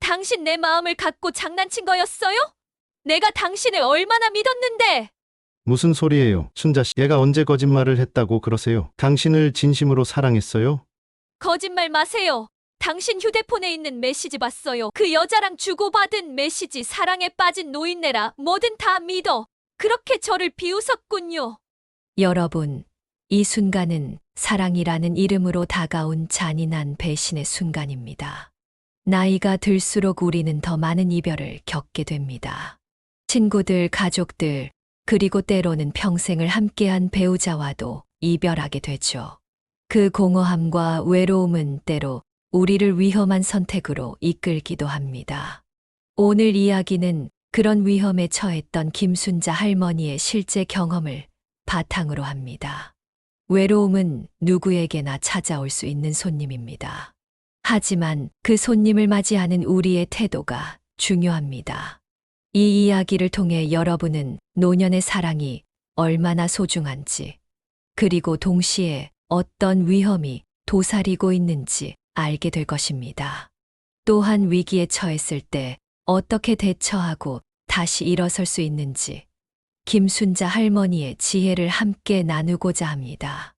당신 내 마음을 갖고 장난친 거였어요? 내가 당신을 얼마나 믿었는데! 무슨 소리예요, 순자 씨. 얘가 언제 거짓말을 했다고 그러세요? 당신을 진심으로 사랑했어요? 거짓말 마세요. 당신 휴대폰에 있는 메시지 봤어요. 그 여자랑 주고받은 메시지. 사랑에 빠진 노인네라 뭐든 다 믿어. 그렇게 저를 비웃었군요. 여러분, 이 순간은 사랑이라는 이름으로 다가온 잔인한 배신의 순간입니다. 나이가 들수록 우리는 더 많은 이별을 겪게 됩니다. 친구들, 가족들, 그리고 때로는 평생을 함께한 배우자와도 이별하게 되죠. 그 공허함과 외로움은 때로 우리를 위험한 선택으로 이끌기도 합니다. 오늘 이야기는 그런 위험에 처했던 김순자 할머니의 실제 경험을 바탕으로 합니다. 외로움은 누구에게나 찾아올 수 있는 손님입니다. 하지만 그 손님을 맞이하는 우리의 태도가 중요합니다. 이 이야기를 통해 여러분은 노년의 사랑이 얼마나 소중한지, 그리고 동시에 어떤 위험이 도사리고 있는지 알게 될 것입니다. 또한 위기에 처했을 때 어떻게 대처하고 다시 일어설 수 있는지 김순자 할머니의 지혜를 함께 나누고자 합니다.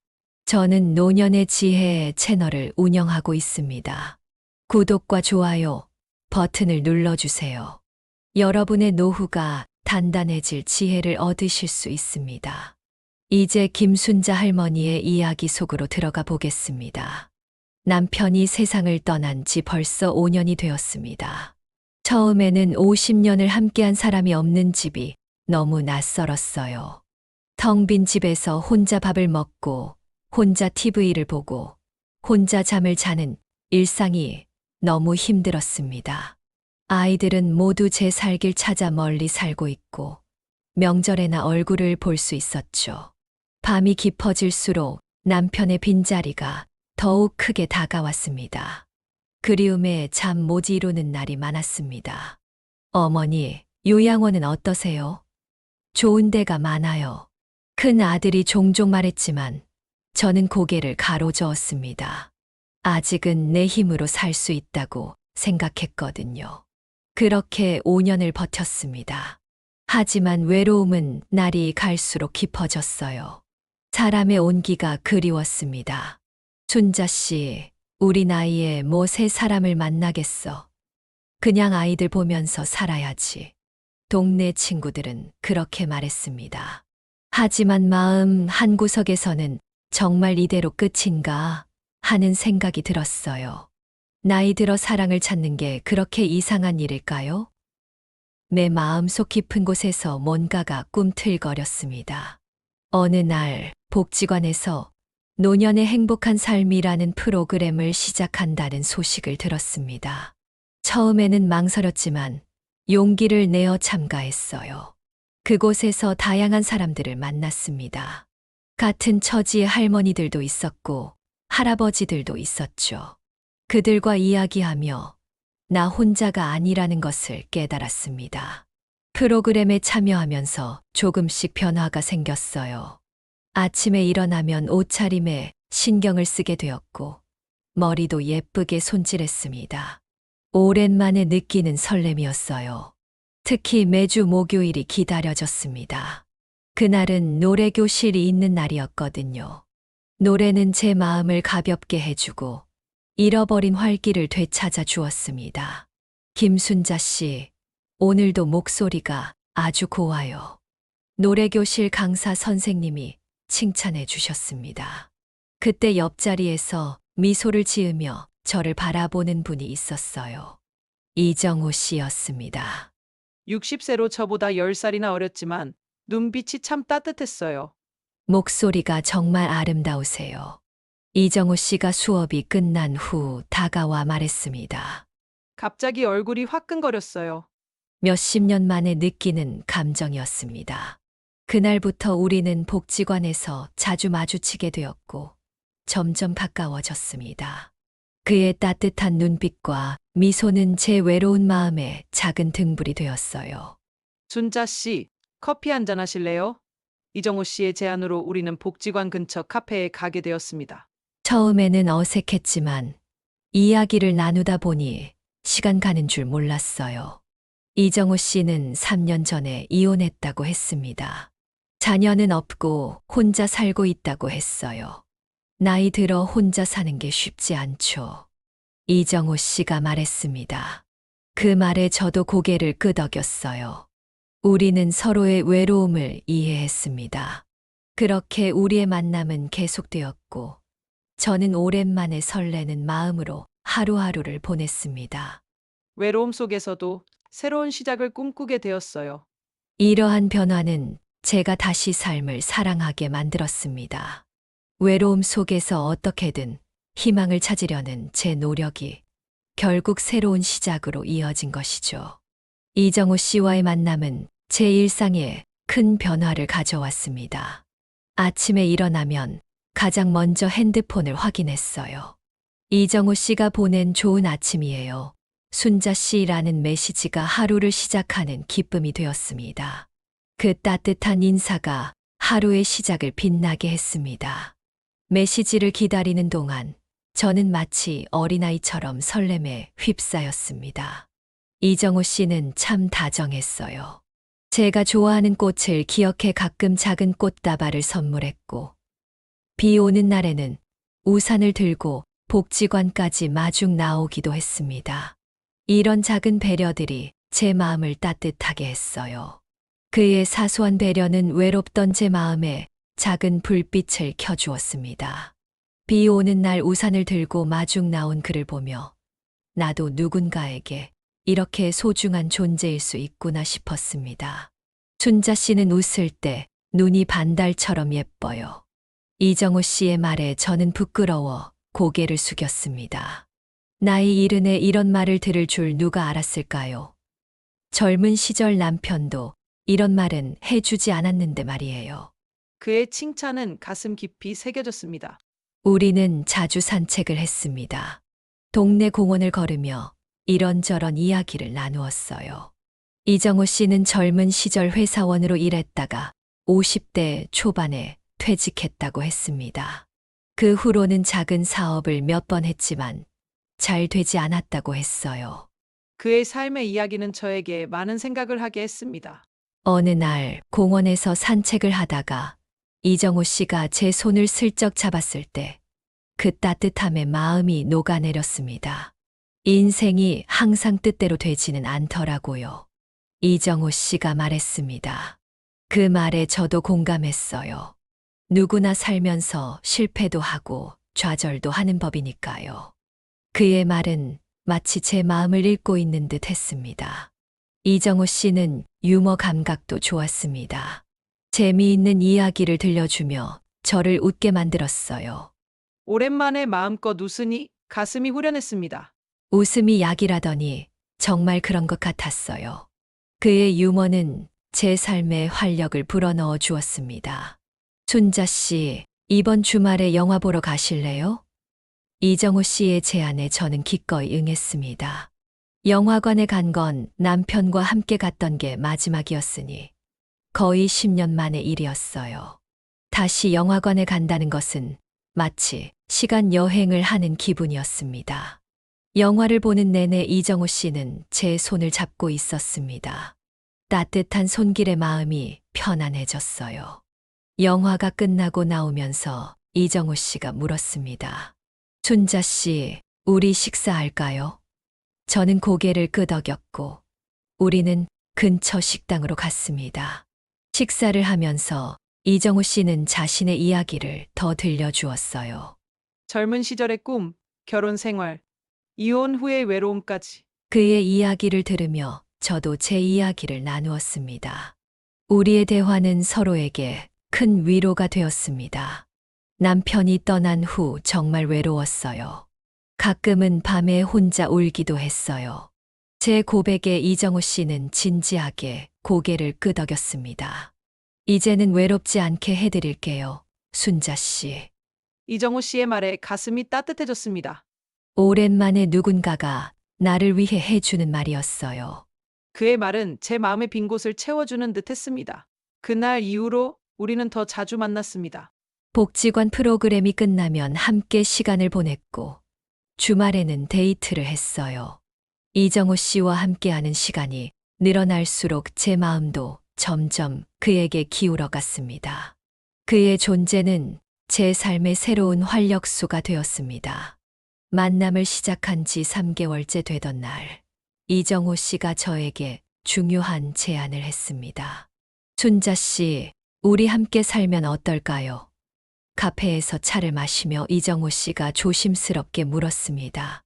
저는 노년의 지혜 채널을 운영하고 있습니다. 구독과 좋아요 버튼을 눌러주세요. 여러분의 노후가 단단해질 지혜를 얻으실 수 있습니다. 이제 김순자 할머니의 이야기 속으로 들어가 보겠습니다. 남편이 세상을 떠난 지 벌써 5년이 되었습니다. 처음에는 50년을 함께한 사람이 없는 집이 너무 낯설었어요. 텅 빈 집에서 혼자 밥을 먹고, 혼자 TV를 보고, 혼자 잠을 자는 일상이 너무 힘들었습니다. 아이들은 모두 제 살길 찾아 멀리 살고 있고, 명절에나 얼굴을 볼 수 있었죠. 밤이 깊어질수록 남편의 빈자리가 더욱 크게 다가왔습니다. 그리움에 잠 못 이루는 날이 많았습니다. 어머니, 요양원은 어떠세요? 좋은 데가 많아요. 큰 아들이 종종 말했지만 저는 고개를 가로저었습니다. 아직은 내 힘으로 살 수 있다고 생각했거든요. 그렇게 5년을 버텼습니다. 하지만 외로움은 날이 갈수록 깊어졌어요. 사람의 온기가 그리웠습니다. 순자 씨, 우리 나이에 뭐 새 사람을 만나겠어. 그냥 아이들 보면서 살아야지. 동네 친구들은 그렇게 말했습니다. 하지만 마음 한구석에서는 정말 이대로 끝인가 하는 생각이 들었어요. 나이 들어 사랑을 찾는 게 그렇게 이상한 일일까요? 내 마음속 깊은 곳에서 뭔가가 꿈틀거렸습니다. 어느 날 복지관에서 노년의 행복한 삶이라는 프로그램을 시작한다는 소식을 들었습니다. 처음에는 망설였지만 용기를 내어 참가했어요. 그곳에서 다양한 사람들을 만났습니다. 같은 처지의 할머니들도 있었고 할아버지들도 있었죠. 그들과 이야기하며 나 혼자가 아니라는 것을 깨달았습니다. 프로그램에 참여하면서 조금씩 변화가 생겼어요. 아침에 일어나면 옷차림에 신경을 쓰게 되었고 머리도 예쁘게 손질했습니다. 오랜만에 느끼는 설렘이었어요. 특히 매주 목요일이 기다려졌습니다. 그날은 노래교실이 있는 날이었거든요. 노래는 제 마음을 가볍게 해주고 잃어버린 활기를 되찾아 주었습니다. 김순자 씨, 오늘도 목소리가 아주 고와요. 노래교실 강사 선생님이 칭찬해 주셨습니다. 그때 옆자리에서 미소를 지으며 저를 바라보는 분이 있었어요. 이정호 씨였습니다. 60세로 저보다 10살이나 어렸지만 눈빛이 참 따뜻했어요. 목소리가 정말 아름다우세요. 이정호 씨가 수업이 끝난 후 다가와 말했습니다. 갑자기 얼굴이 화끈거렸어요. 몇십 년 만에 느끼는 감정이었습니다. 그날부터 우리는 복지관에서 자주 마주치게 되었고 점점 가까워졌습니다. 그의 따뜻한 눈빛과 미소는 제 외로운 마음에 작은 등불이 되었어요. 순자 씨, 커피 한잔 하실래요? 이정호 씨의 제안으로 우리는 복지관 근처 카페에 가게 되었습니다. 처음에는 어색했지만 이야기를 나누다 보니 시간 가는 줄 몰랐어요. 이정호 씨는 3년 전에 이혼했다고 했습니다. 자녀는 없고 혼자 살고 있다고 했어요. 나이 들어 혼자 사는 게 쉽지 않죠. 이정호 씨가 말했습니다. 그 말에 저도 고개를 끄덕였어요. 우리는 서로의 외로움을 이해했습니다. 그렇게 우리의 만남은 계속되었고, 저는 오랜만에 설레는 마음으로 하루하루를 보냈습니다. 외로움 속에서도 새로운 시작을 꿈꾸게 되었어요. 이러한 변화는 제가 다시 삶을 사랑하게 만들었습니다. 외로움 속에서 어떻게든 희망을 찾으려는 제 노력이 결국 새로운 시작으로 이어진 것이죠. 이정호 씨와의 만남은 제 일상에 큰 변화를 가져왔습니다. 아침에 일어나면 가장 먼저 핸드폰을 확인했어요. 이정호 씨가 보낸 좋은 아침이에요. 순자 씨라는 메시지가 하루를 시작하는 기쁨이 되었습니다. 그 따뜻한 인사가 하루의 시작을 빛나게 했습니다. 메시지를 기다리는 동안 저는 마치 어린아이처럼 설렘에 휩싸였습니다. 이정호 씨는 참 다정했어요. 제가 좋아하는 꽃을 기억해 가끔 작은 꽃다발을 선물했고, 비 오는 날에는 우산을 들고 복지관까지 마중 나오기도 했습니다. 이런 작은 배려들이 제 마음을 따뜻하게 했어요. 그의 사소한 배려는 외롭던 제 마음에 작은 불빛을 켜주었습니다. 비 오는 날 우산을 들고 마중 나온 그를 보며 나도 누군가에게 이렇게 소중한 존재일 수 있구나 싶었습니다. 순자 씨는 웃을 때 눈이 반달처럼 예뻐요. 이정호 씨의 말에 저는 부끄러워 고개를 숙였습니다. 나이 이른에 이런 말을 들을 줄 누가 알았을까요? 젊은 시절 남편도 이런 말은 해주지 않았는데 말이에요. 그의 칭찬은 가슴 깊이 새겨졌습니다. 우리는 자주 산책을 했습니다. 동네 공원을 걸으며 이런저런 이야기를 나누었어요. 이정호 씨는 젊은 시절 회사원으로 일했다가 50대 초반에 퇴직했다고 했습니다. 그 후로는 작은 사업을 몇 번 했지만 잘 되지 않았다고 했어요. 그의 삶의 이야기는 저에게 많은 생각을 하게 했습니다. 어느 날 공원에서 산책을 하다가 이정호 씨가 제 손을 슬쩍 잡았을 때 그 따뜻함에 마음이 녹아내렸습니다. 인생이 항상 뜻대로 되지는 않더라고요. 이정호 씨가 말했습니다. 그 말에 저도 공감했어요. 누구나 살면서 실패도 하고 좌절도 하는 법이니까요. 그의 말은 마치 제 마음을 읽고 있는 듯 했습니다. 이정호 씨는 유머 감각도 좋았습니다. 재미있는 이야기를 들려주며 저를 웃게 만들었어요. 오랜만에 마음껏 웃으니 가슴이 후련했습니다. 웃음이 약이라더니 정말 그런 것 같았어요. 그의 유머는 제 삶에 활력을 불어넣어 주었습니다. 순자 씨, 이번 주말에 영화 보러 가실래요? 이정호 씨의 제안에 저는 기꺼이 응했습니다. 영화관에 간 건 남편과 함께 갔던 게 마지막이었으니 거의 10년 만의 일이었어요. 다시 영화관에 간다는 것은 마치 시간 여행을 하는 기분이었습니다. 영화를 보는 내내 이정호 씨는 제 손을 잡고 있었습니다. 따뜻한 손길의 마음이 편안해졌어요. 영화가 끝나고 나오면서 이정호 씨가 물었습니다. 순자 씨, 우리 식사할까요? 저는 고개를 끄덕였고 우리는 근처 식당으로 갔습니다. 식사를 하면서 이정호 씨는 자신의 이야기를 더 들려주었어요. 젊은 시절의 꿈, 결혼 생활, 이혼 후의 외로움까지. 그의 이야기를 들으며 저도 제 이야기를 나누었습니다. 우리의 대화는 서로에게 큰 위로가 되었습니다. 남편이 떠난 후 정말 외로웠어요. 가끔은 밤에 혼자 울기도 했어요. 제 고백에 이정호 씨는 진지하게 고개를 끄덕였습니다. 이제는 외롭지 않게 해드릴게요, 순자 씨. 이정호 씨의 말에 가슴이 따뜻해졌습니다. 오랜만에 누군가가 나를 위해 해주는 말이었어요. 그의 말은 제 마음의 빈 곳을 채워주는 듯 했습니다. 그날 이후로 우리는 더 자주 만났습니다. 복지관 프로그램이 끝나면 함께 시간을 보냈고 주말에는 데이트를 했어요. 이정호 씨와 함께하는 시간이 늘어날수록 제 마음도 점점 그에게 기울어 갔습니다. 그의 존재는 제 삶의 새로운 활력소가 되었습니다. 만남을 시작한 지 3개월째 되던 날, 이정호 씨가 저에게 중요한 제안을 했습니다. 순자 씨, 우리 함께 살면 어떨까요? 카페에서 차를 마시며 이정호 씨가 조심스럽게 물었습니다.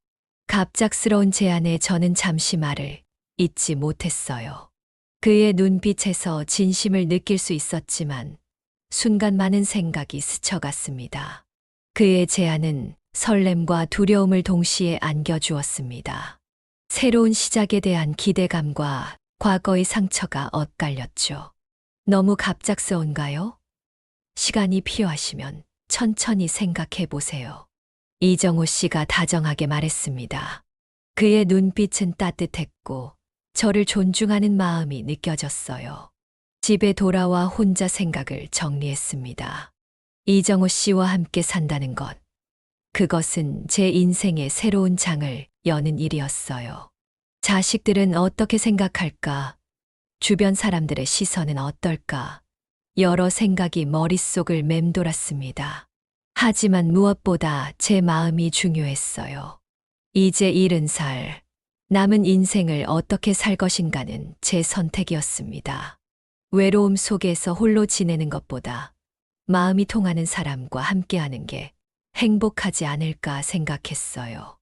갑작스러운 제안에 저는 잠시 말을 잇지 못했어요. 그의 눈빛에서 진심을 느낄 수 있었지만 순간 많은 생각이 스쳐갔습니다. 그의 제안은 설렘과 두려움을 동시에 안겨주었습니다. 새로운 시작에 대한 기대감과 과거의 상처가 엇갈렸죠. 너무 갑작스러운가요? 시간이 필요하시면 천천히 생각해 보세요. 이정호 씨가 다정하게 말했습니다. 그의 눈빛은 따뜻했고 저를 존중하는 마음이 느껴졌어요. 집에 돌아와 혼자 생각을 정리했습니다. 이정호 씨와 함께 산다는 것, 그것은 제 인생의 새로운 장을 여는 일이었어요. 자식들은 어떻게 생각할까? 주변 사람들의 시선은 어떨까? 여러 생각이 머릿속을 맴돌았습니다. 하지만 무엇보다 제 마음이 중요했어요. 이제 70살, 남은 인생을 어떻게 살 것인가는 제 선택이었습니다. 외로움 속에서 홀로 지내는 것보다 마음이 통하는 사람과 함께하는 게 행복하지 않을까 생각했어요.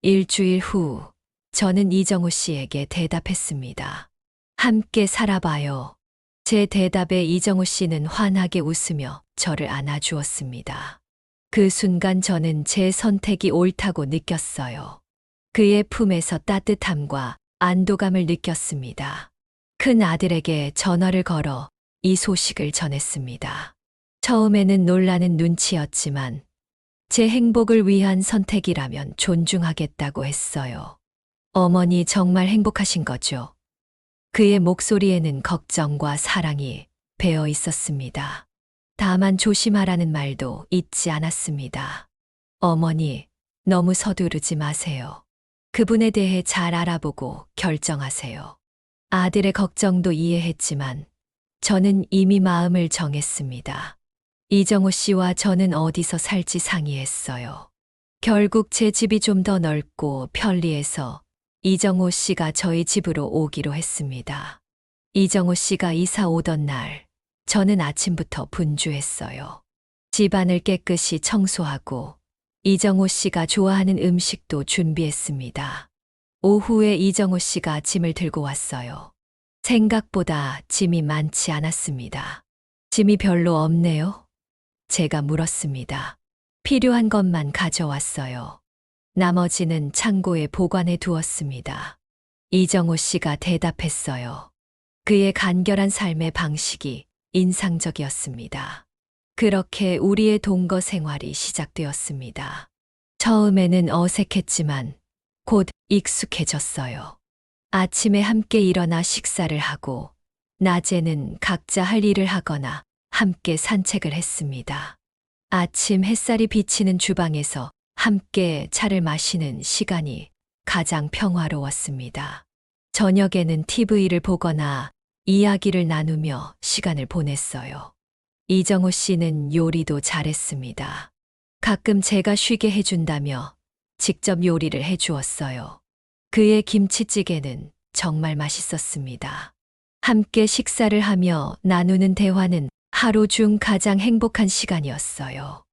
일주일 후, 저는 이정호 씨에게 대답했습니다. 함께 살아봐요. 제 대답에 이정호 씨는 환하게 웃으며 저를 안아주었습니다. 그 순간 저는 제 선택이 옳다고 느꼈어요. 그의 품에서 따뜻함과 안도감을 느꼈습니다. 큰 아들에게 전화를 걸어 이 소식을 전했습니다. 처음에는 놀라는 눈치였지만 제 행복을 위한 선택이라면 존중하겠다고 했어요. 어머니 정말 행복하신 거죠? 그의 목소리에는 걱정과 사랑이 배어 있었습니다. 다만 조심하라는 말도 잊지 않았습니다. 어머니, 너무 서두르지 마세요. 그분에 대해 잘 알아보고 결정하세요. 아들의 걱정도 이해했지만 저는 이미 마음을 정했습니다. 이정호 씨와 저는 어디서 살지 상의했어요. 결국 제 집이 좀 더 넓고 편리해서 이정호 씨가 저희 집으로 오기로 했습니다. 이정호 씨가 이사 오던 날, 저는 아침부터 분주했어요. 집안을 깨끗이 청소하고 이정호 씨가 좋아하는 음식도 준비했습니다. 오후에 이정호 씨가 짐을 들고 왔어요. 생각보다 짐이 많지 않았습니다. 짐이 별로 없네요? 제가 물었습니다. 필요한 것만 가져왔어요. 나머지는 창고에 보관해 두었습니다. 이정호 씨가 대답했어요. 그의 간결한 삶의 방식이 인상적이었습니다. 그렇게 우리의 동거 생활이 시작되었습니다. 처음에는 어색했지만 곧 익숙해졌어요. 아침에 함께 일어나 식사를 하고 낮에는 각자 할 일을 하거나 함께 산책을 했습니다. 아침 햇살이 비치는 주방에서 함께 차를 마시는 시간이 가장 평화로웠습니다. 저녁에는 TV를 보거나 이야기를 나누며 시간을 보냈어요. 이정호 씨는 요리도 잘했습니다. 가끔 제가 쉬게 해준다며 직접 요리를 해주었어요. 그의 김치찌개는 정말 맛있었습니다. 함께 식사를 하며 나누는 대화는 하루 중 가장 행복한 시간이었어요.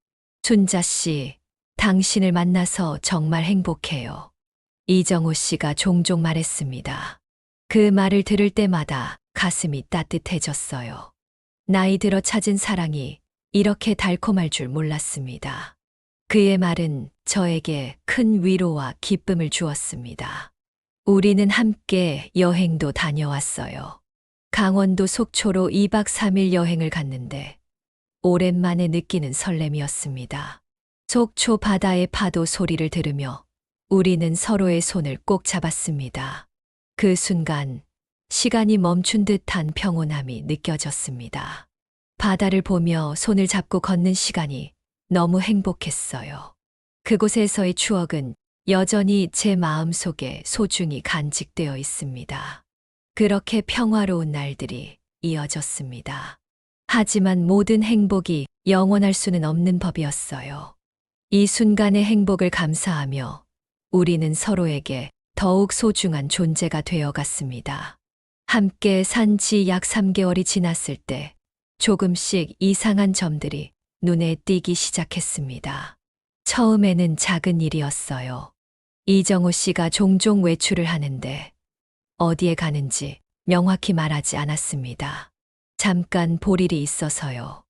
순자 씨, 당신을 만나서 정말 행복해요. 이정호 씨가 종종 말했습니다. 그 말을 들을 때마다 가슴이 따뜻해졌어요. 나이 들어 찾은 사랑이 이렇게 달콤할 줄 몰랐습니다. 그의 말은 저에게 큰 위로와 기쁨을 주었습니다. 우리는 함께 여행도 다녀왔어요. 강원도 속초로 2박 3일 여행을 갔는데 오랜만에 느끼는 설렘이었습니다. 속초 바다의 파도 소리를 들으며 우리는 서로의 손을 꼭 잡았습니다. 그 순간 시간이 멈춘 듯한 평온함이 느껴졌습니다. 바다를 보며 손을 잡고 걷는 시간이 너무 행복했어요. 그곳에서의 추억은 여전히 제 마음속에 소중히 간직되어 있습니다. 그렇게 평화로운 날들이 이어졌습니다. 하지만 모든 행복이 영원할 수는 없는 법이었어요. 이 순간의 행복을 감사하며 우리는 서로에게 더욱 소중한 존재가 되어 갔습니다. 함께 산 지 약 3개월이 지났을 때 조금씩 이상한 점들이 눈에 띄기 시작했습니다. 처음에는 작은 일이었어요. 이정호 씨가 종종 외출을 하는데 어디에 가는지 명확히 말하지 않았습니다. 잠깐 볼 일이 있어서요.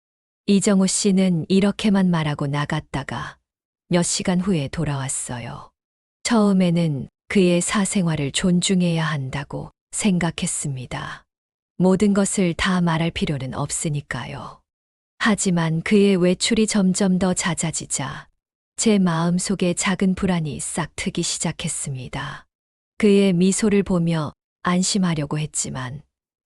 이정호 씨는 이렇게만 말하고 나갔다가 몇 시간 후에 돌아왔어요. 처음에는 그의 사생활을 존중해야 한다고 생각했습니다. 모든 것을 다 말할 필요는 없으니까요. 하지만 그의 외출이 점점 더 잦아지자 제 마음속에 작은 불안이 싹 트기 시작했습니다. 그의 미소를 보며 안심하려고 했지만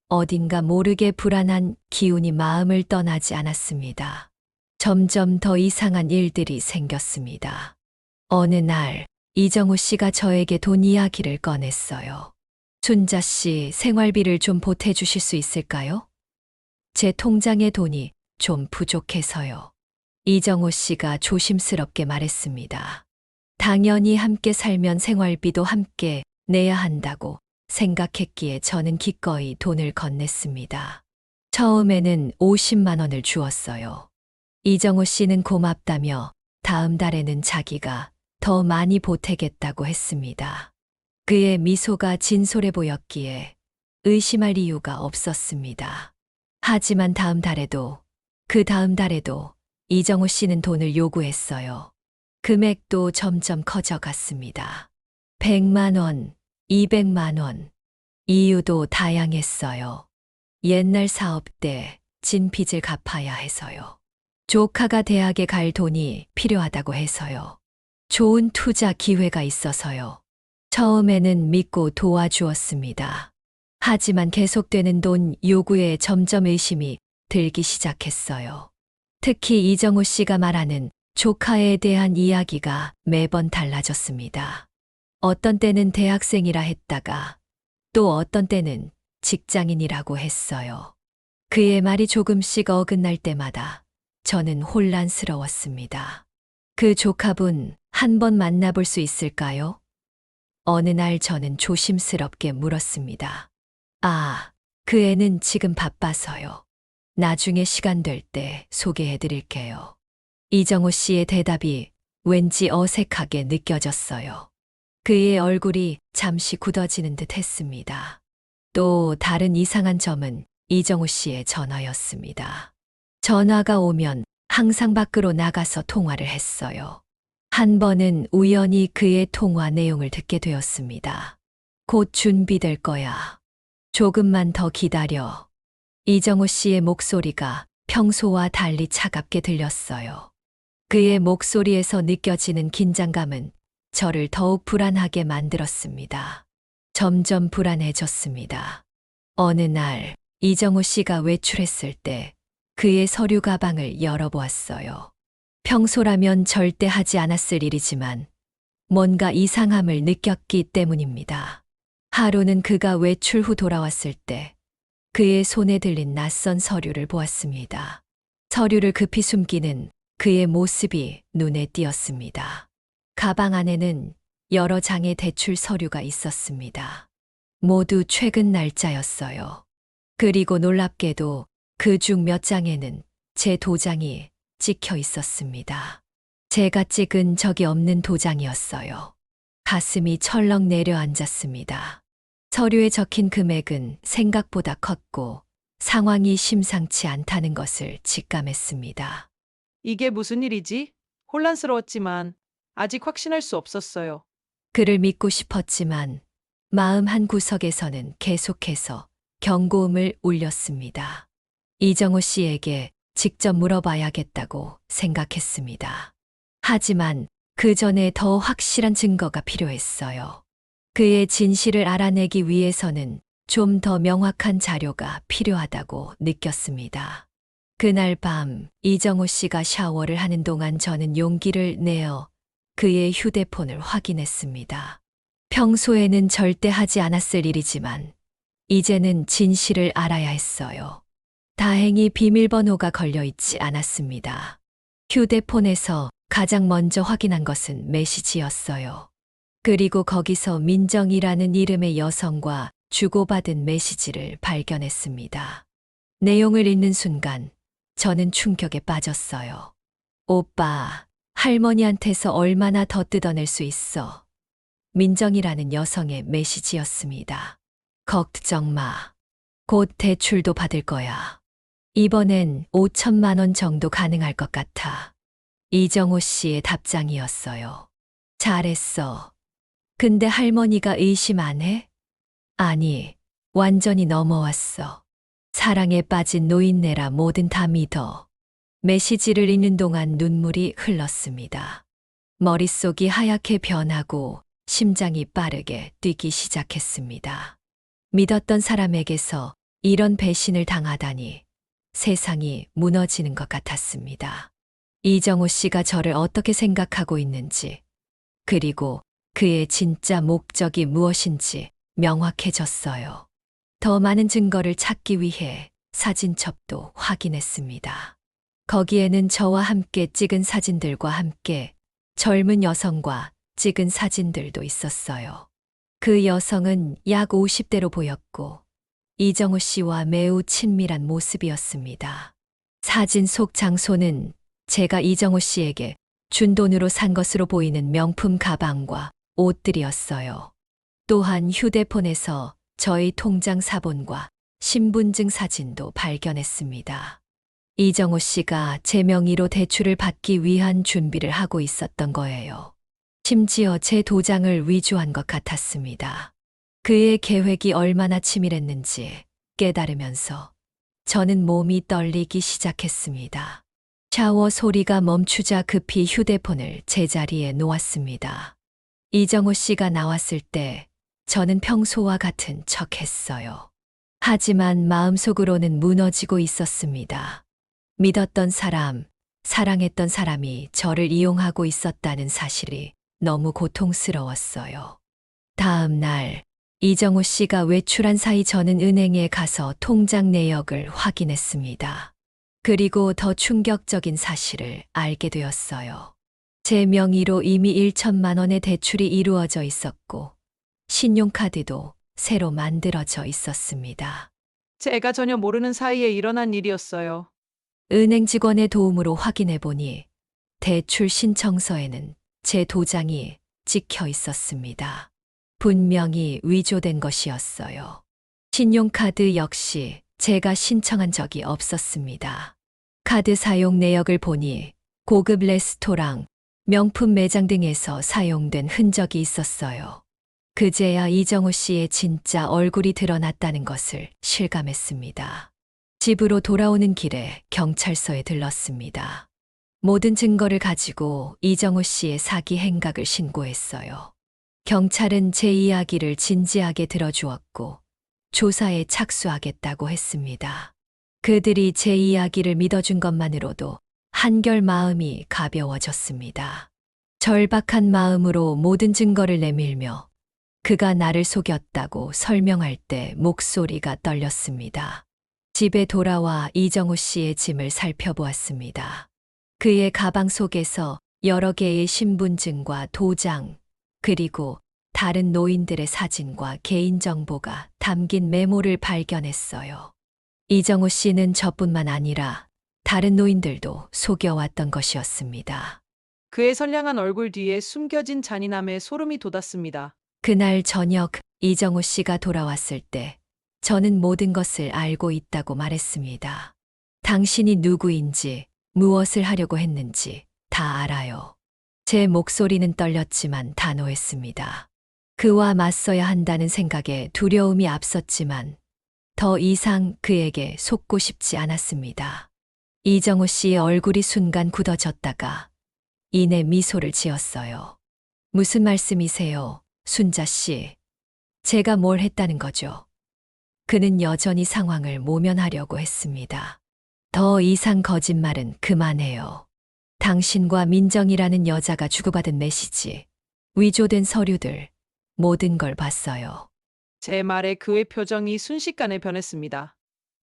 어딘가 모르게 불안한 기운이 마음을 떠나지 않았습니다. 점점 더 이상한 일들이 생겼습니다. 어느 날 이정호 씨가 저에게 돈 이야기를 꺼냈어요. 순자 씨, 생활비를 좀 보태주실 수 있을까요? 제 통장에 돈이 좀 부족해서요. 이정호 씨가 조심스럽게 말했습니다. 당연히 함께 살면 생활비도 함께 내야 한다고 생각했기에 저는 기꺼이 돈을 건넸습니다. 처음에는 50만 원을 주었어요. 이정호 씨는 고맙다며 다음 달에는 자기가 더 많이 보태겠다고 했습니다. 그의 미소가 진솔해 보였기에 의심할 이유가 없었습니다. 하지만 다음 달에도 그 다음 달에도 이정호 씨는 돈을 요구했어요. 금액도 점점 커져갔습니다. 100만 원, 200만 원. 이유도 다양했어요. 옛날 사업 때 진 빚을 갚아야 해서요. 조카가 대학에 갈 돈이 필요하다고 해서요. 좋은 투자 기회가 있어서요. 처음에는 믿고 도와주었습니다. 하지만 계속되는 돈 요구에 점점 의심이 들기 시작했어요. 특히 이정호 씨가 말하는 조카에 대한 이야기가 매번 달라졌습니다. 어떤 때는 대학생이라 했다가 또 어떤 때는 직장인이라고 했어요. 그의 말이 조금씩 어긋날 때마다 저는 혼란스러웠습니다. 그 조카분 한번 만나볼 수 있을까요? 어느 날 저는 조심스럽게 물었습니다. 아, 그 애는 지금 바빠서요. 나중에 시간 될 때 소개해 드릴게요. 이정호 씨의 대답이 왠지 어색하게 느껴졌어요. 그의 얼굴이 잠시 굳어지는 듯 했습니다. 또 다른 이상한 점은 이정호 씨의 전화였습니다. 전화가 오면 항상 밖으로 나가서 통화를 했어요. 한 번은 우연히 그의 통화 내용을 듣게 되었습니다. 곧 준비될 거야. 조금만 더 기다려. 이정호 씨의 목소리가 평소와 달리 차갑게 들렸어요. 그의 목소리에서 느껴지는 긴장감은 저를 더욱 불안하게 만들었습니다. 점점 불안해졌습니다. 어느 날 이정호 씨가 외출했을 때 그의 서류 가방을 열어보았어요. 평소라면 절대 하지 않았을 일이지만 뭔가 이상함을 느꼈기 때문입니다. 하루는 그가 외출 후 돌아왔을 때 그의 손에 들린 낯선 서류를 보았습니다. 서류를 급히 숨기는 그의 모습이 눈에 띄었습니다. 가방 안에는 여러 장의 대출 서류가 있었습니다. 모두 최근 날짜였어요. 그리고 놀랍게도 그 중 몇 장에는 제 도장이 찍혀 있었습니다. 제가 찍은 적이 없는 도장이었어요. 가슴이 철렁 내려앉았습니다. 서류에 적힌 금액은 생각보다 컸고 상황이 심상치 않다는 것을 직감했습니다. 이게 무슨 일이지? 혼란스러웠지만 아직 확신할 수 없었어요. 그를 믿고 싶었지만 마음 한 구석에서는 계속해서 경고음을 울렸습니다. 이정호 씨에게 직접 물어봐야겠다고 생각했습니다. 하지만 그 전에 더 확실한 증거가 필요했어요. 그의 진실을 알아내기 위해서는 좀 더 명확한 자료가 필요하다고 느꼈습니다. 그날 밤 이정호 씨가 샤워를 하는 동안 저는 용기를 내어 그의 휴대폰을 확인했습니다. 평소에는 절대 하지 않았을 일이지만 이제는 진실을 알아야 했어요. 다행히 비밀번호가 걸려 있지 않았습니다. 휴대폰에서 가장 먼저 확인한 것은 메시지였어요. 그리고 거기서 민정이라는 이름의 여성과 주고받은 메시지를 발견했습니다. 내용을 읽는 순간 저는 충격에 빠졌어요. 오빠, 할머니한테서 얼마나 더 뜯어낼 수 있어? 민정이라는 여성의 메시지였습니다. 걱정 마. 곧 대출도 받을 거야. 이번엔 5천만 원 정도 가능할 것 같아. 이정호 씨의 답장이었어요. 잘했어. 근데 할머니가 의심 안 해? 아니, 완전히 넘어왔어. 사랑에 빠진 노인네라 뭐든 다 믿어. 메시지를 읽는 동안 눈물이 흘렀습니다. 머릿속이 하얗게 변하고 심장이 빠르게 뛰기 시작했습니다. 믿었던 사람에게서 이런 배신을 당하다니 세상이 무너지는 것 같았습니다. 이정호 씨가 저를 어떻게 생각하고 있는지, 그리고 그의 진짜 목적이 무엇인지 명확해졌어요. 더 많은 증거를 찾기 위해 사진첩도 확인했습니다. 거기에는 저와 함께 찍은 사진들과 함께 젊은 여성과 찍은 사진들도 있었어요. 그 여성은 약 50대로 보였고 이정호 씨와 매우 친밀한 모습이었습니다. 사진 속 장소는 제가 이정호 씨에게 준 돈으로 산 것으로 보이는 명품 가방과 옷들이었어요. 또한 휴대폰에서 저희 통장 사본과 신분증 사진도 발견했습니다. 이정호 씨가 제 명의로 대출을 받기 위한 준비를 하고 있었던 거예요. 심지어 제 도장을 위조한 것 같았습니다. 그의 계획이 얼마나 치밀했는지 깨달으면서 저는 몸이 떨리기 시작했습니다. 샤워 소리가 멈추자 급히 휴대폰을 제자리에 놓았습니다. 이정호 씨가 나왔을 때 저는 평소와 같은 척 했어요. 하지만 마음속으로는 무너지고 있었습니다. 믿었던 사람, 사랑했던 사람이 저를 이용하고 있었다는 사실이 너무 고통스러웠어요. 다음 날, 이정호 씨가 외출한 사이 저는 은행에 가서 통장 내역을 확인했습니다. 그리고 더 충격적인 사실을 알게 되었어요. 제 명의로 이미 1천만 원의 대출이 이루어져 있었고, 신용카드도 새로 만들어져 있었습니다. 제가 전혀 모르는 사이에 일어난 일이었어요. 은행 직원의 도움으로 확인해 보니 대출 신청서에는 제 도장이 찍혀 있었습니다. 분명히 위조된 것이었어요. 신용카드 역시 제가 신청한 적이 없었습니다. 카드 사용 내역을 보니 고급 레스토랑, 명품 매장 등에서 사용된 흔적이 있었어요. 그제야 이정호 씨의 진짜 얼굴이 드러났다는 것을 실감했습니다. 집으로 돌아오는 길에 경찰서에 들렀습니다. 모든 증거를 가지고 이정호 씨의 사기 행각을 신고했어요. 경찰은 제 이야기를 진지하게 들어주었고 조사에 착수하겠다고 했습니다. 그들이 제 이야기를 믿어준 것만으로도 한결 마음이 가벼워졌습니다. 절박한 마음으로 모든 증거를 내밀며 그가 나를 속였다고 설명할 때 목소리가 떨렸습니다. 집에 돌아와 이정호 씨의 짐을 살펴보았습니다. 그의 가방 속에서 여러 개의 신분증과 도장, 그리고 다른 노인들의 사진과 개인정보가 담긴 메모를 발견했어요. 이정호 씨는 저뿐만 아니라 다른 노인들도 속여왔던 것이었습니다. 그의 선량한 얼굴 뒤에 숨겨진 잔인함에 소름이 돋았습니다. 그날 저녁 이정호 씨가 돌아왔을 때 저는 모든 것을 알고 있다고 말했습니다. 당신이 누구인지, 무엇을 하려고 했는지 다 알아요. 제 목소리는 떨렸지만 단호했습니다. 그와 맞서야 한다는 생각에 두려움이 앞섰지만 더 이상 그에게 속고 싶지 않았습니다. 이정호 씨의 얼굴이 순간 굳어졌다가 이내 미소를 지었어요. 무슨 말씀이세요, 순자 씨? 제가 뭘 했다는 거죠? 그는 여전히 상황을 모면하려고 했습니다. 더 이상 거짓말은 그만해요. 당신과 민정이라는 여자가 주고받은 메시지, 위조된 서류들, 모든 걸 봤어요. 제 말에 그의 표정이 순식간에 변했습니다.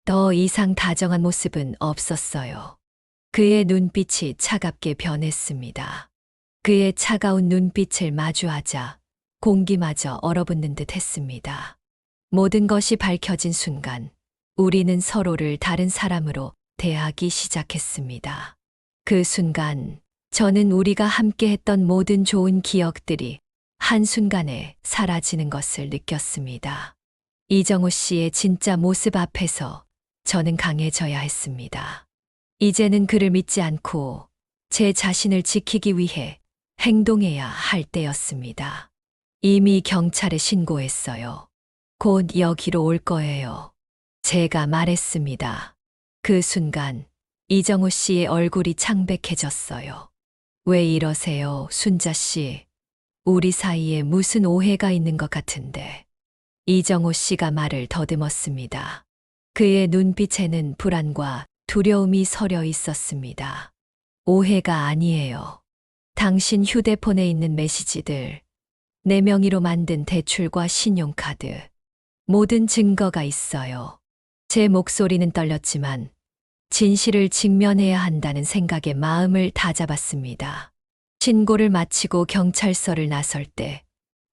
더 이상 다정한 모습은 없었어요. 그의 눈빛이 차갑게 변했습니다. 그의 차가운 눈빛을 마주하자 공기마저 얼어붙는 듯 했습니다. 모든 것이 밝혀진 순간 우리는 서로를 다른 사람으로 대하기 시작했습니다. 그 순간 저는 우리가 함께 했던 모든 좋은 기억들이 한순간에 사라지는 것을 느꼈습니다. 이정호 씨의 진짜 모습 앞에서 저는 강해져야 했습니다. 이제는 그를 믿지 않고 제 자신을 지키기 위해 행동해야 할 때였습니다. 이미 경찰에 신고했어요. 곧 여기로 올 거예요. 제가 말했습니다. 그 순간 이정호 씨의 얼굴이 창백해졌어요. 왜 이러세요, 순자 씨? 우리 사이에 무슨 오해가 있는 것 같은데. 이정호 씨가 말을 더듬었습니다. 그의 눈빛에는 불안과 두려움이 서려 있었습니다. 오해가 아니에요. 당신 휴대폰에 있는 메시지들, 내 명의로 만든 대출과 신용카드, 모든 증거가 있어요. 제 목소리는 떨렸지만 진실을 직면해야 한다는 생각에 마음을 다잡았습니다. 신고를 마치고 경찰서를 나설 때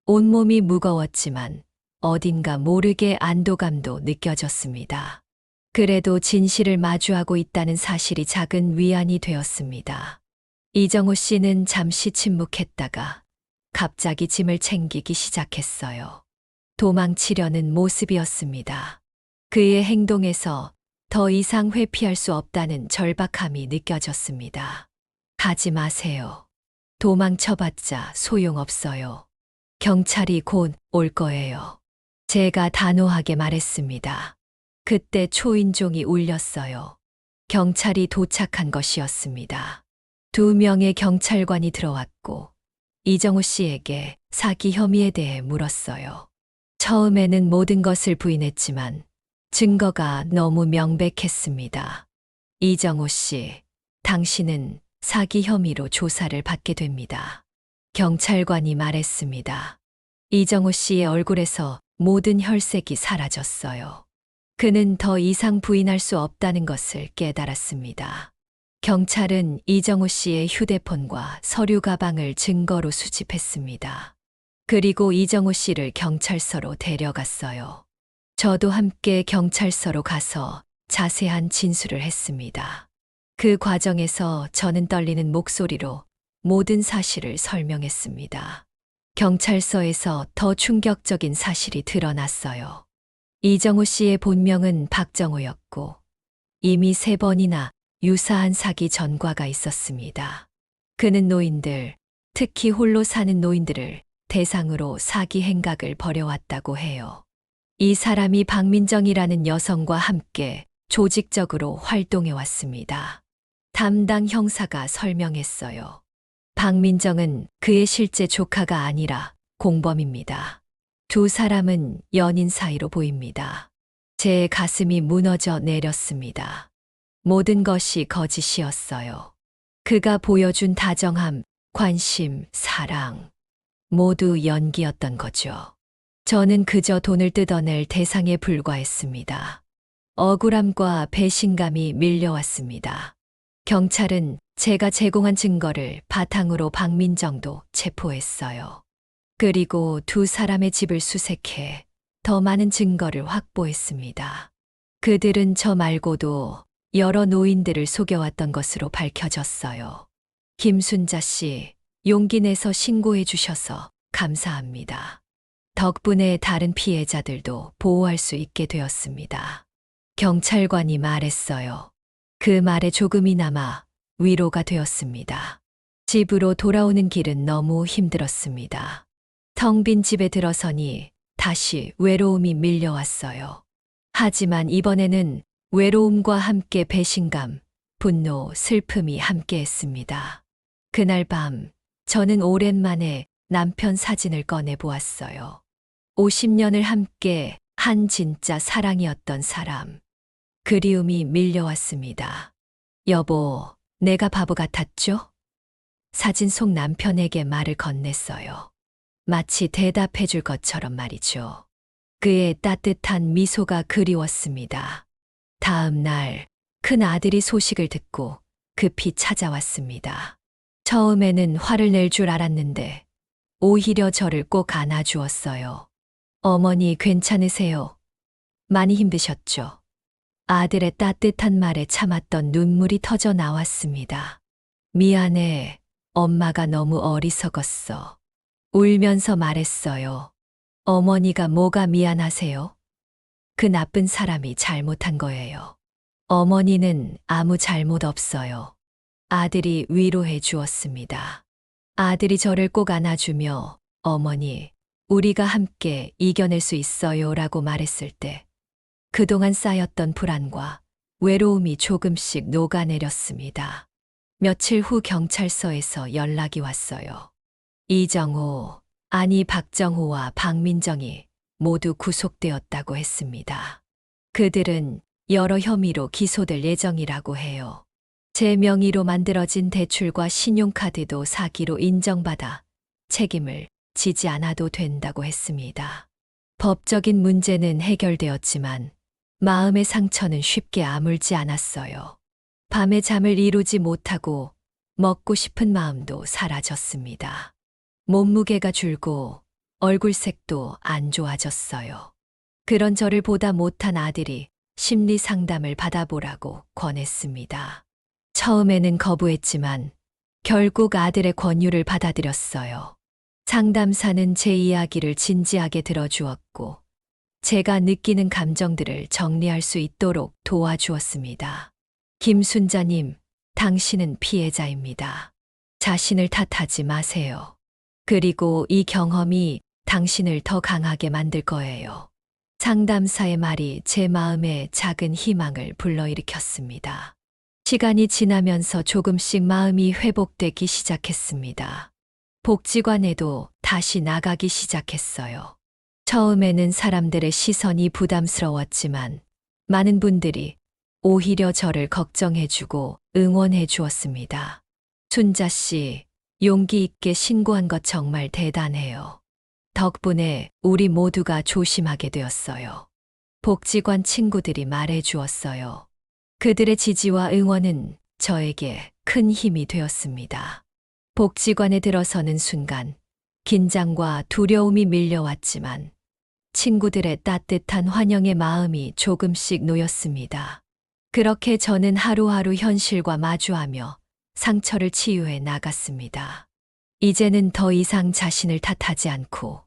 온몸이 무거웠지만 어딘가 모르게 안도감도 느껴졌습니다. 그래도 진실을 마주하고 있다는 사실이 작은 위안이 되었습니다. 이정호 씨는 잠시 침묵했다가 갑자기 짐을 챙기기 시작했어요. 도망치려는 모습이었습니다. 그의 행동에서 더 이상 회피할 수 없다는 절박함이 느껴졌습니다. 가지 마세요. 도망쳐봤자 소용없어요. 경찰이 곧 올 거예요. 제가 단호하게 말했습니다. 그때 초인종이 울렸어요. 경찰이 도착한 것이었습니다. 2명의 경찰관이 들어왔고 이정호 씨에게 사기 혐의에 대해 물었어요. 처음에는 모든 것을 부인했지만 증거가 너무 명백했습니다. 이정호 씨, 당신은 사기 혐의로 조사를 받게 됩니다. 경찰관이 말했습니다. 이정호 씨의 얼굴에서 모든 혈색이 사라졌어요. 그는 더 이상 부인할 수 없다는 것을 깨달았습니다. 경찰은 이정호 씨의 휴대폰과 서류 가방을 증거로 수집했습니다. 그리고 이정호 씨를 경찰서로 데려갔어요. 저도 함께 경찰서로 가서 자세한 진술을 했습니다. 그 과정에서 저는 떨리는 목소리로 모든 사실을 설명했습니다. 경찰서에서 더 충격적인 사실이 드러났어요. 이정호 씨의 본명은 박정호였고 이미 3번이나 유사한 사기 전과가 있었습니다. 그는 노인들, 특히 홀로 사는 노인들을 대상으로 사기 행각을 벌여왔다고 해요. 이 사람이 박민정이라는 여성과 함께 조직적으로 활동해왔습니다. 담당 형사가 설명했어요. 박민정은 그의 실제 조카가 아니라 공범입니다. 2 사람은 연인 사이로 보입니다. 제 가슴이 무너져 내렸습니다. 모든 것이 거짓이었어요. 그가 보여준 다정함, 관심, 사랑, 모두 연기였던 거죠. 저는 그저 돈을 뜯어낼 대상에 불과했습니다. 억울함과 배신감이 밀려왔습니다. 경찰은 제가 제공한 증거를 바탕으로 박민정도 체포했어요. 그리고 2 사람의 집을 수색해 더 많은 증거를 확보했습니다. 그들은 저 말고도 여러 노인들을 속여왔던 것으로 밝혀졌어요. 김순자 씨, 용기 내서 신고해 주셔서 감사합니다. 덕분에 다른 피해자들도 보호할 수 있게 되었습니다. 경찰관이 말했어요. 그 말에 조금이나마 위로가 되었습니다. 집으로 돌아오는 길은 너무 힘들었습니다. 텅 빈 집에 들어서니 다시 외로움이 밀려왔어요. 하지만 이번에는 외로움과 함께 배신감, 분노, 슬픔이 함께했습니다. 그날 밤 저는 오랜만에 남편 사진을 꺼내 보았어요. 50년을 함께 한 진짜 사랑이었던 사람. 그리움이 밀려왔습니다. 여보, 내가 바보 같았죠? 사진 속 남편에게 말을 건넸어요. 마치 대답해 줄 것처럼 말이죠. 그의 따뜻한 미소가 그리웠습니다. 다음 날, 큰 아들이 소식을 듣고 급히 찾아왔습니다. 처음에는 화를 낼 줄 알았는데, 오히려 저를 꼭 안아주었어요. 어머니 괜찮으세요? 많이 힘드셨죠? 아들의 따뜻한 말에 참았던 눈물이 터져 나왔습니다. 미안해. 엄마가 너무 어리석었어. 울면서 말했어요. 어머니가 뭐가 미안하세요? 그 나쁜 사람이 잘못한 거예요. 어머니는 아무 잘못 없어요. 아들이 위로해 주었습니다. 아들이 저를 꼭 안아주며 어머니, 우리가 함께 이겨낼 수 있어요 라고 말했을 때 그동안 쌓였던 불안과 외로움이 조금씩 녹아내렸습니다. 며칠 후 경찰서에서 연락이 왔어요. 이정호, 아니 박정호와 박민정이 모두 구속되었다고 했습니다. 그들은 여러 혐의로 기소될 예정이라고 해요. 제 명의로 만들어진 대출과 신용카드도 사기로 인정받아 책임을 지지 않아도 된다고 했습니다. 법적인 문제는 해결되었지만 마음의 상처는 쉽게 아물지 않았어요. 밤에 잠을 이루지 못하고 먹고 싶은 마음도 사라졌습니다. 몸무게가 줄고 얼굴색도 안 좋아졌어요. 그런 저를 보다 못한 아들이 심리 상담을 받아보라고 권했습니다. 처음에는 거부했지만 결국 아들의 권유를 받아들였어요. 상담사는 제 이야기를 진지하게 들어주었고 제가 느끼는 감정들을 정리할 수 있도록 도와주었습니다. 김순자님, 당신은 피해자입니다. 자신을 탓하지 마세요. 그리고 이 경험이 당신을 더 강하게 만들 거예요. 상담사의 말이 제 마음에 작은 희망을 불러일으켰습니다. 시간이 지나면서 조금씩 마음이 회복되기 시작했습니다. 복지관에도 다시 나가기 시작했어요. 처음에는 사람들의 시선이 부담스러웠지만 많은 분들이 오히려 저를 걱정해주고 응원해 주었습니다. 순자 씨, 용기 있게 신고한 것 정말 대단해요. 덕분에 우리 모두가 조심하게 되었어요. 복지관 친구들이 말해 주었어요. 그들의 지지와 응원은 저에게 큰 힘이 되었습니다. 복지관에 들어서는 순간 긴장과 두려움이 밀려왔지만 친구들의 따뜻한 환영의 마음이 조금씩 놓였습니다. 그렇게 저는 하루하루 현실과 마주하며 상처를 치유해 나갔습니다. 이제는 더 이상 자신을 탓하지 않고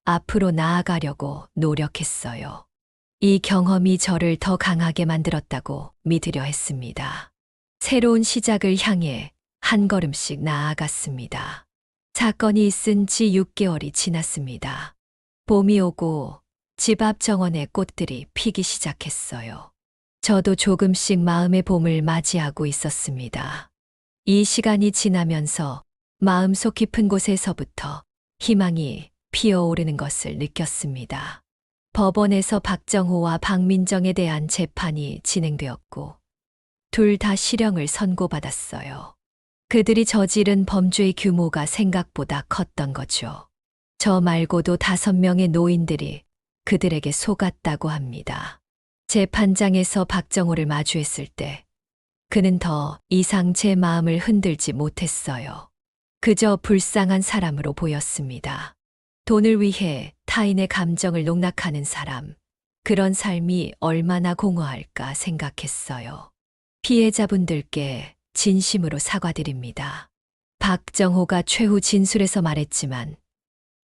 앞으로 나아가려고 노력했어요. 이 경험이 저를 더 강하게 만들었다고 믿으려 했습니다. 새로운 시작을 향해 한 걸음씩 나아갔습니다. 사건이 있은 지 6개월이 지났습니다. 봄이 오고 집 앞 정원에 꽃들이 피기 시작했어요. 저도 조금씩 마음의 봄을 맞이하고 있었습니다. 이 시간이 지나면서 마음속 깊은 곳에서부터 희망이 피어오르는 것을 느꼈습니다. 법원에서 박정호와 박민정에 대한 재판이 진행되었고 둘 다 실형을 선고받았어요. 그들이 저지른 범죄의 규모가 생각보다 컸던 거죠. 저 말고도 5명의 노인들이 그들에게 속았다고 합니다. 재판장에서 박정호를 마주했을 때 그는 더 이상 제 마음을 흔들지 못했어요. 그저 불쌍한 사람으로 보였습니다. 돈을 위해 타인의 감정을 농락하는 사람, 그런 삶이 얼마나 공허할까 생각했어요. 피해자분들께 진심으로 사과드립니다. 박정호가 최후 진술에서 말했지만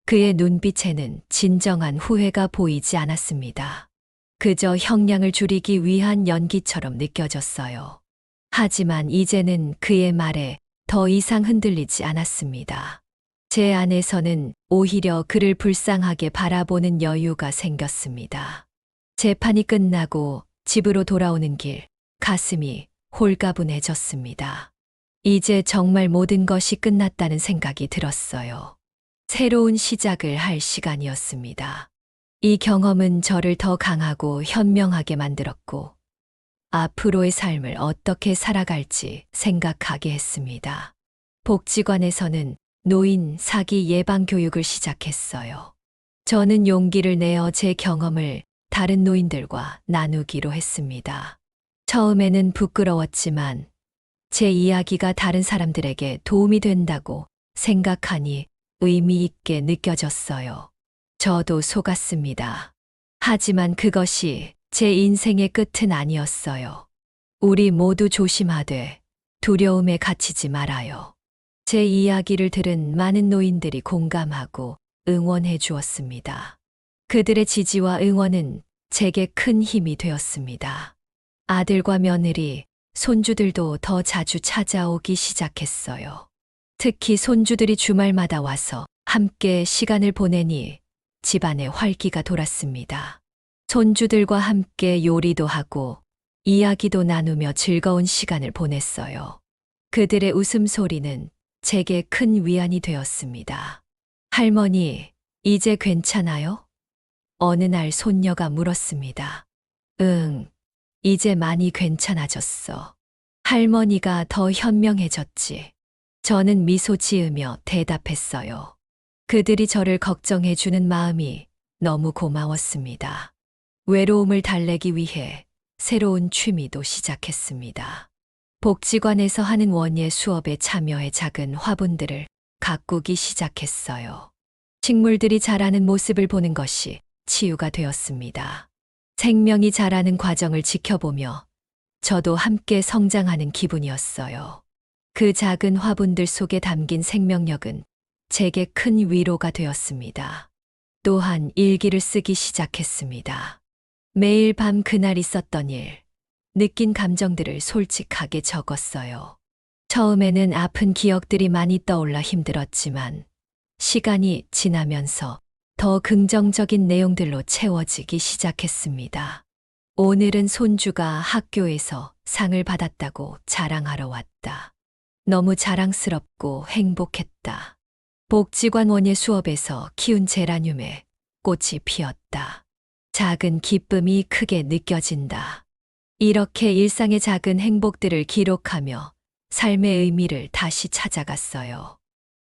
그의 눈빛에는 진정한 후회가 보이지 않았습니다. 그저 형량을 줄이기 위한 연기처럼 느껴졌어요. 하지만 이제는 그의 말에 더 이상 흔들리지 않았습니다. 제 안에서는 오히려 그를 불쌍하게 바라보는 여유가 생겼습니다. 재판이 끝나고 집으로 돌아오는 길, 가슴이 홀가분해졌습니다. 이제 정말 모든 것이 끝났다는 생각이 들었어요. 새로운 시작을 할 시간이었습니다. 이 경험은 저를 더 강하고 현명하게 만들었고, 앞으로의 삶을 어떻게 살아갈지 생각하게 했습니다. 복지관에서는 노인 사기 예방 교육을 시작했어요. 저는 용기를 내어 제 경험을 다른 노인들과 나누기로 했습니다. 처음에는 부끄러웠지만 제 이야기가 다른 사람들에게 도움이 된다고 생각하니 의미 있게 느껴졌어요. 저도 속았습니다. 하지만 그것이 제 인생의 끝은 아니었어요. 우리 모두 조심하되 두려움에 갇히지 말아요. 제 이야기를 들은 많은 노인들이 공감하고 응원해 주었습니다. 그들의 지지와 응원은 제게 큰 힘이 되었습니다. 아들과 며느리, 손주들도 더 자주 찾아오기 시작했어요. 특히 손주들이 주말마다 와서 함께 시간을 보내니 집안에 활기가 돌았습니다. 손주들과 함께 요리도 하고 이야기도 나누며 즐거운 시간을 보냈어요. 그들의 웃음소리는 제게 큰 위안이 되었습니다. 할머니, 이제 괜찮아요? 어느 날 손녀가 물었습니다. 응, 이제 많이 괜찮아졌어. 할머니가 더 현명해졌지. 저는 미소 지으며 대답했어요. 그들이 저를 걱정해 주는 마음이 너무 고마웠습니다. 외로움을 달래기 위해 새로운 취미도 시작했습니다. 복지관에서 하는 원예 수업에 참여해 작은 화분들을 가꾸기 시작했어요. 식물들이 자라는 모습을 보는 것이 치유가 되었습니다. 생명이 자라는 과정을 지켜보며 저도 함께 성장하는 기분이었어요. 그 작은 화분들 속에 담긴 생명력은 제게 큰 위로가 되었습니다. 또한 일기를 쓰기 시작했습니다. 매일 밤 그날 있었던 일, 느낀 감정들을 솔직하게 적었어요. 처음에는 아픈 기억들이 많이 떠올라 힘들었지만 시간이 지나면서 더 긍정적인 내용들로 채워지기 시작했습니다. 오늘은 손주가 학교에서 상을 받았다고 자랑하러 왔다. 너무 자랑스럽고 행복했다. 복지관 원예 수업에서 키운 제라늄에 꽃이 피었다. 작은 기쁨이 크게 느껴진다. 이렇게 일상의 작은 행복들을 기록하며 삶의 의미를 다시 찾아갔어요.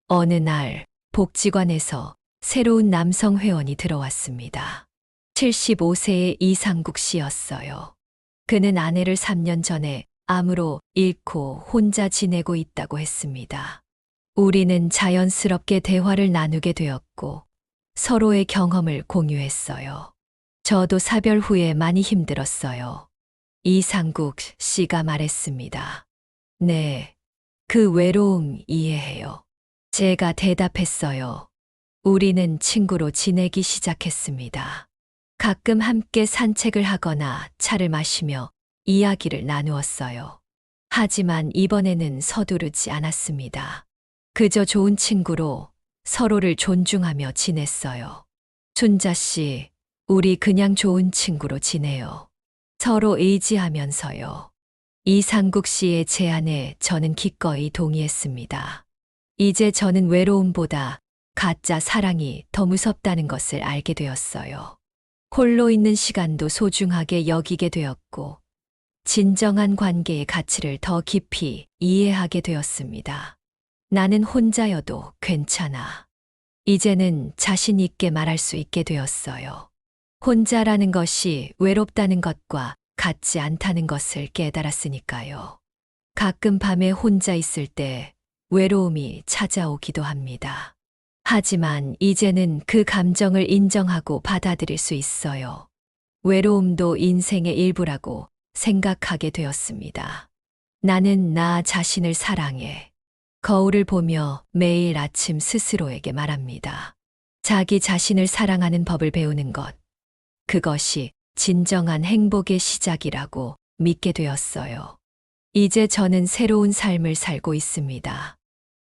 어느 날 복지관에서 새로운 남성 회원이 들어왔습니다. 75세의 이상국 씨였어요. 그는 아내를 3년 전에 암으로 잃고 혼자 지내고 있다고 했습니다. 우리는 자연스럽게 대화를 나누게 되었고 서로의 경험을 공유했어요. 저도 사별 후에 많이 힘들었어요. 이상국 씨가 말했습니다. 네, 그 외로움 이해해요. 제가 대답했어요. 우리는 친구로 지내기 시작했습니다. 가끔 함께 산책을 하거나 차를 마시며 이야기를 나누었어요. 하지만 이번에는 서두르지 않았습니다. 그저 좋은 친구로 서로를 존중하며 지냈어요. 순자 씨, 우리 그냥 좋은 친구로 지내요. 서로 의지하면서요. 이상국 씨의 제안에 저는 기꺼이 동의했습니다. 이제 저는 외로움보다 가짜 사랑이 더 무섭다는 것을 알게 되었어요. 홀로 있는 시간도 소중하게 여기게 되었고, 진정한 관계의 가치를 더 깊이 이해하게 되었습니다. 나는 혼자여도 괜찮아. 이제는 자신 있게 말할 수 있게 되었어요. 혼자라는 것이 외롭다는 것과 같지 않다는 것을 깨달았으니까요. 가끔 밤에 혼자 있을 때 외로움이 찾아오기도 합니다. 하지만 이제는 그 감정을 인정하고 받아들일 수 있어요. 외로움도 인생의 일부라고 생각하게 되었습니다. 나는 나 자신을 사랑해. 거울을 보며 매일 아침 스스로에게 말합니다. 자기 자신을 사랑하는 법을 배우는 것. 그것이 진정한 행복의 시작이라고 믿게 되었어요. 이제 저는 새로운 삶을 살고 있습니다.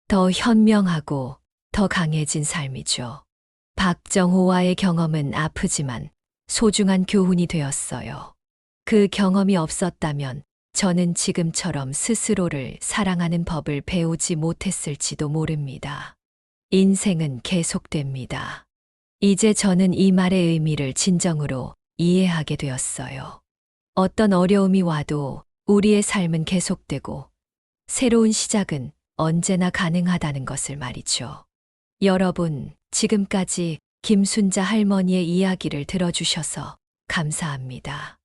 더 현명하고 더 강해진 삶이죠. 박정호와의 경험은 아프지만 소중한 교훈이 되었어요. 그 경험이 없었다면 저는 지금처럼 스스로를 사랑하는 법을 배우지 못했을지도 모릅니다. 인생은 계속됩니다. 이제 저는 이 말의 의미를 진정으로 이해하게 되었어요. 어떤 어려움이 와도 우리의 삶은 계속되고 새로운 시작은 언제나 가능하다는 것을 말이죠. 여러분, 지금까지 김순자 할머니의 이야기를 들어주셔서 감사합니다.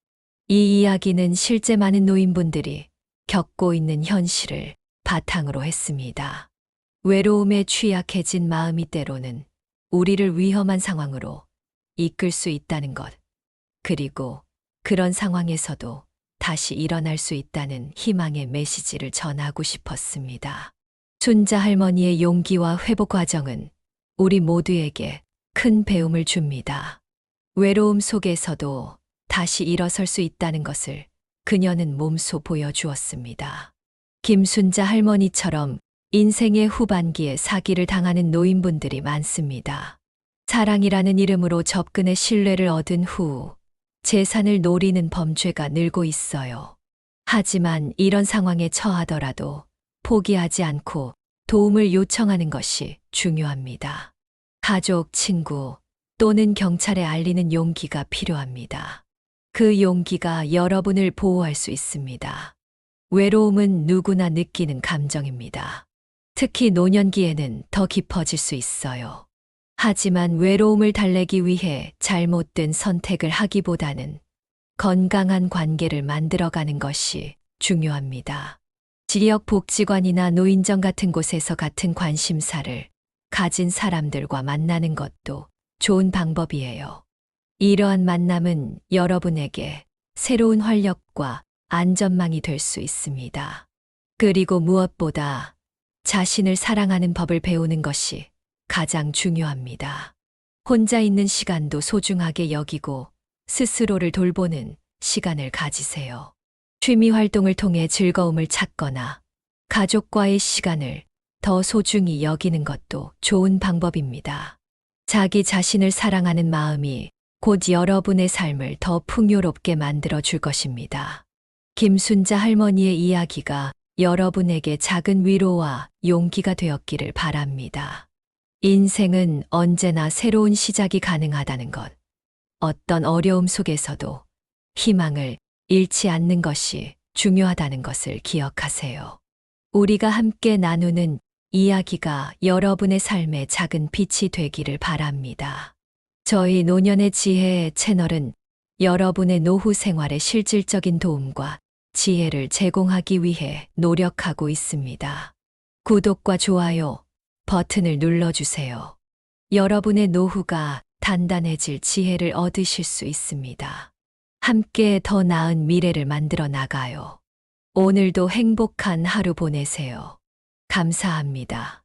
이 이야기는 실제 많은 노인분들이 겪고 있는 현실을 바탕으로 했습니다. 외로움에 취약해진 마음이 때로는 우리를 위험한 상황으로 이끌 수 있다는 것, 그리고 그런 상황에서도 다시 일어날 수 있다는 희망의 메시지를 전하고 싶었습니다. 순자 할머니의 용기와 회복 과정은 우리 모두에게 큰 배움을 줍니다. 외로움 속에서도 다시 일어설 수 있다는 것을 그녀는 몸소 보여주었습니다. 김순자 할머니처럼 인생의 후반기에 사기를 당하는 노인분들이 많습니다. 사랑이라는 이름으로 접근의 신뢰를 얻은 후 재산을 노리는 범죄가 늘고 있어요. 하지만 이런 상황에 처하더라도 포기하지 않고 도움을 요청하는 것이 중요합니다. 가족, 친구 또는 경찰에 알리는 용기가 필요합니다. 그 용기가 여러분을 보호할 수 있습니다. 외로움은 누구나 느끼는 감정입니다. 특히 노년기에는 더 깊어질 수 있어요. 하지만 외로움을 달래기 위해 잘못된 선택을 하기보다는 건강한 관계를 만들어가는 것이 중요합니다. 지역복지관이나 노인정 같은 곳에서 같은 관심사를 가진 사람들과 만나는 것도 좋은 방법이에요. 이러한 만남은 여러분에게 새로운 활력과 안전망이 될 수 있습니다. 그리고 무엇보다 자신을 사랑하는 법을 배우는 것이 가장 중요합니다. 혼자 있는 시간도 소중하게 여기고 스스로를 돌보는 시간을 가지세요. 취미 활동을 통해 즐거움을 찾거나 가족과의 시간을 더 소중히 여기는 것도 좋은 방법입니다. 자기 자신을 사랑하는 마음이 곧 여러분의 삶을 더 풍요롭게 만들어 줄 것입니다. 김순자 할머니의 이야기가 여러분에게 작은 위로와 용기가 되었기를 바랍니다. 인생은 언제나 새로운 시작이 가능하다는 것, 어떤 어려움 속에서도 희망을 잃지 않는 것이 중요하다는 것을 기억하세요. 우리가 함께 나누는 이야기가 여러분의 삶의 작은 빛이 되기를 바랍니다. 저희 노년의 지혜 채널은 여러분의 노후 생활에 실질적인 도움과 지혜를 제공하기 위해 노력하고 있습니다. 구독과 좋아요 버튼을 눌러주세요. 여러분의 노후가 단단해질 지혜를 얻으실 수 있습니다. 함께 더 나은 미래를 만들어 나가요. 오늘도 행복한 하루 보내세요. 감사합니다.